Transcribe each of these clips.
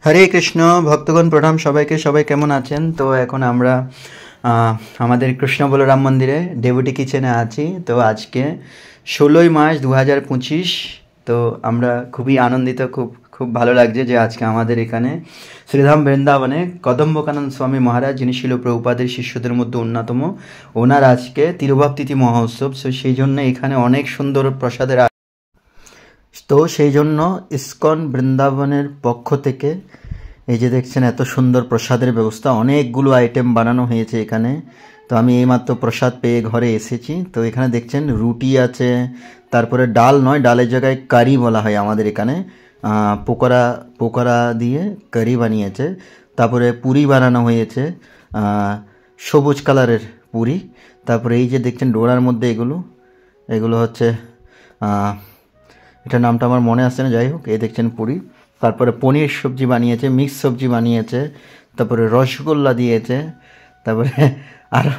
হরে কৃষ্ণ ভক্তগণ প্রণাম সবাইকে। সবাই কেমন আছেন? তো এখন আমরা আমাদের কৃষ্ণ বলরাম মন্দিরে ডেভুটি কিচেনে আছি। তো আজকে 16ই মার্চ 2025। তো আমরা খুবই আনন্দিত, খুব খুব ভালো লাগছে যে আজকে আমাদের এখানে শ্রীধাম বৃন্দাবনে কদম্বকানন্দ স্বামী মহারাজ, যিনি শিল প্রভুপাদের শিষ্যদের মধ্যে অন্যতম, ওনার আজকে তিরুভাব তিথি মহোৎসব। তো সেই জন্য এখানে অনেক সুন্দর প্রসাদের তো সেই জন্য ইসকন বৃন্দাবনের পক্ষ থেকে এই যে দেখছেন এত সুন্দর প্রসাদের ব্যবস্থা, অনেকগুলো আইটেম বানানো হয়েছে এখানে। তো আমি এইমাত্র প্রসাদ পেয়ে ঘরে এসেছি। তো এখানে দেখছেন রুটি আছে, তারপরে ডাল নয়, ডালের জায়গায় কারি বলা হয় আমাদের এখানে, পকোড়া পকোড়া দিয়ে কারি বানিয়েছে। তারপরে পুরি বানানো হয়েছে, সবুজ কালারের পুরি। তারপরে এই যে দেখছেন ডোরার মধ্যে এগুলো এগুলো হচ্ছে এটা নামটা আমার মনে আসছে না, যাই হোক এই দেখছেন পুরি। তারপরে পনির সবজি বানিয়েছে, মিক্স সবজি বানিয়েছে, তারপরে রসগোল্লা দিয়েছে, তারপরে আরও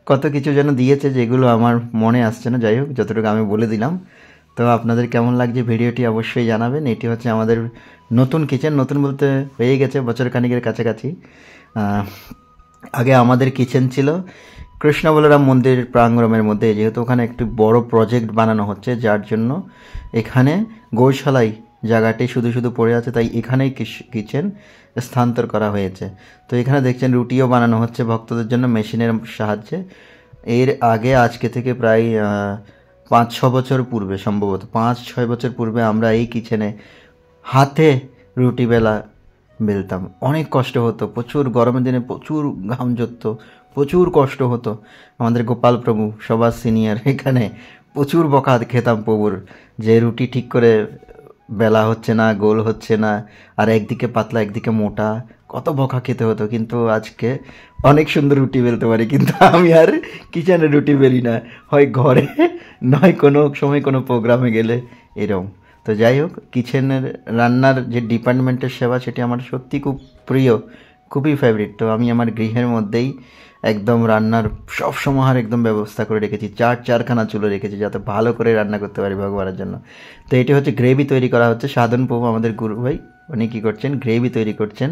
কত কিছু যেন দিয়েছে যেগুলো আমার মনে আসছে না, যাই হোক যতটুকু আমি বলে দিলাম। তো আপনাদের কেমন লাগছে ভিডিওটি অবশ্যই জানাবেন। এটি হচ্ছে আমাদের নতুন কিচেন, নতুন বলতে হয়ে গেছে বছর খানিকের কাছাকাছি। আগে আমাদের কিচেন ছিল কৃষ্ণ বলরাম মন্দির প্রাঙ্গণের মধ্যে, যেহেতু ওখানে একটি বড় প্রজেক্ট বানানো হচ্ছে, যার জন্য এখানে গৌশালায় জায়গাটি শুধু শুধু পড়ে আছে, তাই এখানেই কিচেন স্থানান্তর করা হয়েছে। তো এখানে দেখছেন রুটিও বানানো হচ্ছে ভক্তদের জন্য মেশিনের সাহায্যে। এর আগে আজকে থেকে প্রায় 5-6 বছর পূর্বে, সম্ভবত 5-6 বছর পূর্বে আমরা এই কিচেনে হাতে রুটি বেলতাম। অনেক কষ্ট হতো, প্রচুর গরমের দিনে প্রচুর ঘাম ঝরতো, প্রচুর কষ্ট হতো। আমাদের গোপাল প্রভু সবার সিনিয়র, এখানে প্রচুর বকা খেতাম প্রভুর, যে রুটি ঠিক করে বেলা হচ্ছে না, গোল হচ্ছে না, আর একদিকে পাতলা একদিকে মোটা, কত বকা খেতে হতো। কিন্তু আজকে অনেক সুন্দর রুটি বেলতে পারি, কিন্তু আমি আর কিচেনে রুটি বেলি না, হয় ঘরে নয় কোনো সময় কোনো প্রোগ্রামে গেলে এরকম। তো যাই হোক, কিচেনের রান্নার যে ডিপার্টমেন্টের সেবা, সেটি আমার সত্যি খুব প্রিয়, খুবই ফেভারিট। তো আমি আমার গৃহের মধ্যেই একদম রান্নার সব সমাহার একদম ব্যবস্থা করে রেখেছি, চারখানা চুলো রেখেছি যাতে ভালো করে রান্না করতে পারি ভগবানের জন্য। তো এটি হচ্ছে গ্রেভি তৈরি করা হচ্ছে। সাধন প্রভু আমাদের গুরু ভাই, উনি কী করছেন, গ্রেভি তৈরি করছেন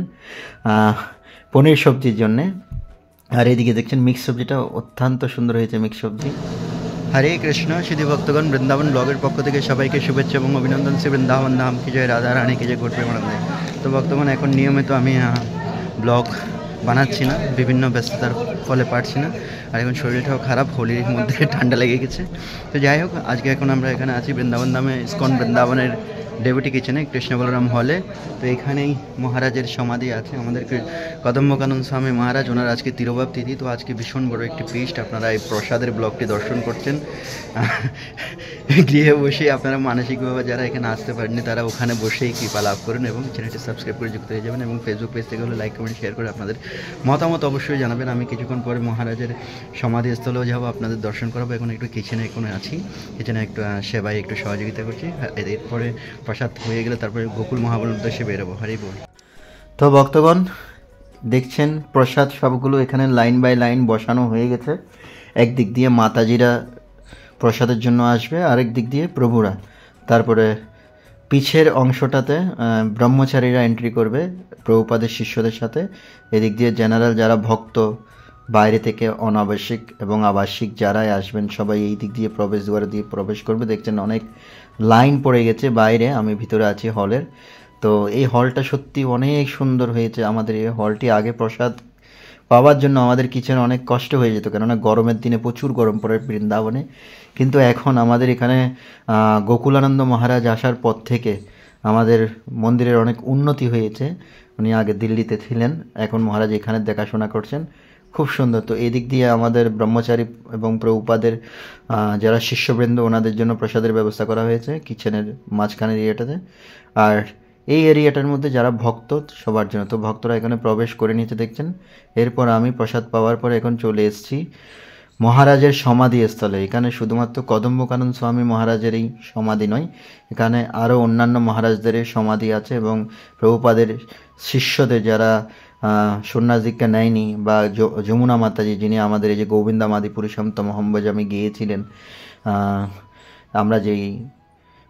পনির সবজির জন্যে। আর এদিকে দেখছেন মিক্স সবজিটা অত্যন্ত সুন্দর হয়েছে, মিক্স সবজি। হরে কৃষ্ণ সুধী ভক্তগণ, বৃন্দাবন ব্লগের পক্ষ থেকে সবাইকে শুভেচ্ছা এবং অভিনন্দন। শ্রী বৃন্দাবন ধাম কি জয়, রাধা রানী কি জয়, ঘটবে মনে। তো বর্তমানে এখন নিয়মিত আমি ব্লগ বানাচ্ছি না, বিভিন্ন ব্যস্ততার ফলে পারছি না, আর এখন শরীরটাও খারাপ, হোলির মধ্যে ঠান্ডা লেগে গেছে। তো যাই হোক, আজকে এখন আমরা এখানে আছি বৃন্দাবন ধামে ইসকন বৃন্দাবনের ডেপুটি কিচেনে, কৃষ্ণ বলরাম হলে। তো এখানেই মহারাজের সমাধি আছে, আমাদের কদম্বকানন্দ স্বামী মহারাজ, ওনার আজকে তিরোভাব তিথি। তো আজকে ভীষণ বড় একটি ফিস্ট, আপনারা এই প্রসাদের ব্লগটি দর্শন করছেন। গৃহে বসেই আপনারা মানসিকভাবে যারা এখানে আসতে পারেননি, তারা ওখানে বসেই কৃপা লাভ করুন এবং চ্যানেলটি সাবস্ক্রাইব করে যুক্ত হয়ে যাবেন, এবং ফেসবুক পেজ থেকে হলে লাইক কমেন্ট শেয়ার করে আপনাদের মতামত অবশ্যই জানাবেন। আমি কিছুক্ষণ পরে মহারাজের সমাধিস্থলেও যাবো, আপনাদের দর্শন করাবো। এখন একটু কিচেনে আছি, কিচেনে একটু সেবায় একটু সহযোগিতা করছি। এরপরে প্রসাদ হয়ে গেলে তারপরে গোকুল মহাবনের উদ্দেশ্যে বেরোবো। হরি বল। তো ভক্তগণ দেখছেন প্রসাদ সবগুলো এখানে লাইন বাই লাইন বসানো হয়ে গেছে। একদিক দিয়ে মাতাজিরা প্রসাদের জন্য আসবে, আরেক দিক দিয়ে প্রভুরা। তারপরে পিছের অংশটাতে ব্রহ্মচারীরা এন্ট্রি করবে প্রভুপাদের শিষ্যদের সাথে। এদিক দিয়ে জেনারেল যারা ভক্ত বাইরে থেকে অনাবাসিক এবং আবাসিক যারাই আসবেন, সবাই এই দিক দিয়ে প্রবেশ দ্বার দিয়ে প্রবেশ করবে। দেখছেন অনেক লাইন পড়ে গেছে বাইরে, আমি ভিতরে আছি হলের। তো এই হলটা সত্যি অনেক সুন্দর হয়েছে। আমাদের এই হলটি আগে প্রসাদ পাওয়ার জন্য আমাদের কিচেনে অনেক কষ্ট হয়ে যেত, কেননা গরমের দিনে প্রচুর গরম পড়ে বৃন্দাবনে। কিন্তু এখন আমাদের এখানে গোকুলানন্দ মহারাজ আসার পর থেকে আমাদের মন্দিরের অনেক উন্নতি হয়েছে। উনি আগে দিল্লিতে ছিলেন, এখন মহারাজ এখানে দেখাশোনা করছেন, খুব সুন্দর। তো এই দিক দিয়ে আমাদের ব্রহ্মচারী এবং প্রভুপাদের যারা শিষ্যবৃন্দ, ওনাদের জন্য প্রসাদের ব্যবস্থা করা হয়েছে কিচেনের মাঝখানের এরিয়াটাতে। আর এই এরিয়াটার মধ্যে যারা ভক্ত সবার জন্য, তো ভক্তরা এখানে প্রবেশ করে নিতে দেখছেন। এরপর আমি প্রসাদ পাওয়ার পর এখন চলে এসেছি মহারাজের সমাধি স্থলে। এখানে শুধুমাত্র কদম্বকানন্দ স্বামী মহারাজেরই সমাধি নয়, এখানে আরও অন্যান্য মহারাজদের সমাধি আছে, এবং প্রভুপাদের শিষ্যদের যারা সন্ন্যাস দীক্ষা নেয়নি, বা যমুনা মাতাজি, যিনি আমাদের এই যে গোবিন্দা মাদি পুরুষম তমহম্বজ আমি গিয়েছিলেন, আমরা যেই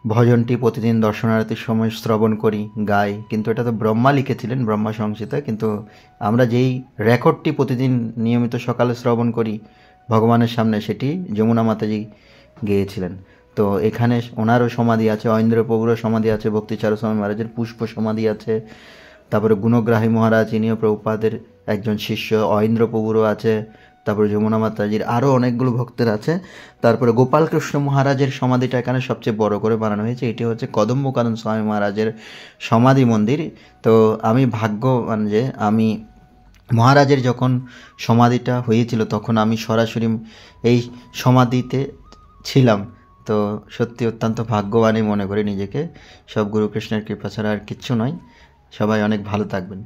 ভজনটি প্রতিদিন দর্শনার্থীর সময় শ্রবণ করি, গাই। কিন্তু এটা তো ব্রহ্মা লিখেছিলেন, ব্রহ্মা সংহিতা। কিন্তু আমরা যেই রেকর্ডটি প্রতিদিন নিয়মিত সকালে শ্রবণ করি ভগবানের সামনে, সেটি যমুনা মাতাজি গেয়েছিলেন। তো এখানে ওনারও সমাধি আছে, অইন্দ্র প্রভুরও সমাধি আছে, ভক্তিচারু স্বামী মহারাজের পুষ্প সমাধি আছে। তারপরে গুণগ্রাহী মহারাজ, ইনিও প্রভুপাদের একজন শিষ্য, অইন্দ্র প্রভুরও আছে। তারপরে যমুনা মাতাজির আরও অনেকগুলো ভক্তের আছে। তারপরে গোপালকৃষ্ণ মহারাজের সমাধিটা এখানে সবচেয়ে বড় করে বানানো হয়েছে। এটি হচ্ছে কদম্বকানন স্বামী মহারাজের সমাধি মন্দির। তো আমি ভাগ্যবান যে আমি মহারাজের যখন সমাধিটা হয়েছিল তখন আমি সরাসরি এই সমাধিতে ছিলাম। তো সত্যি অত্যন্ত ভাগ্যবানই মনে করি নিজেকে। সব গুরু কৃষ্ণের কৃপা ছাড়া আর কিচ্ছু নয়। সবাই অনেক ভালো থাকবেন।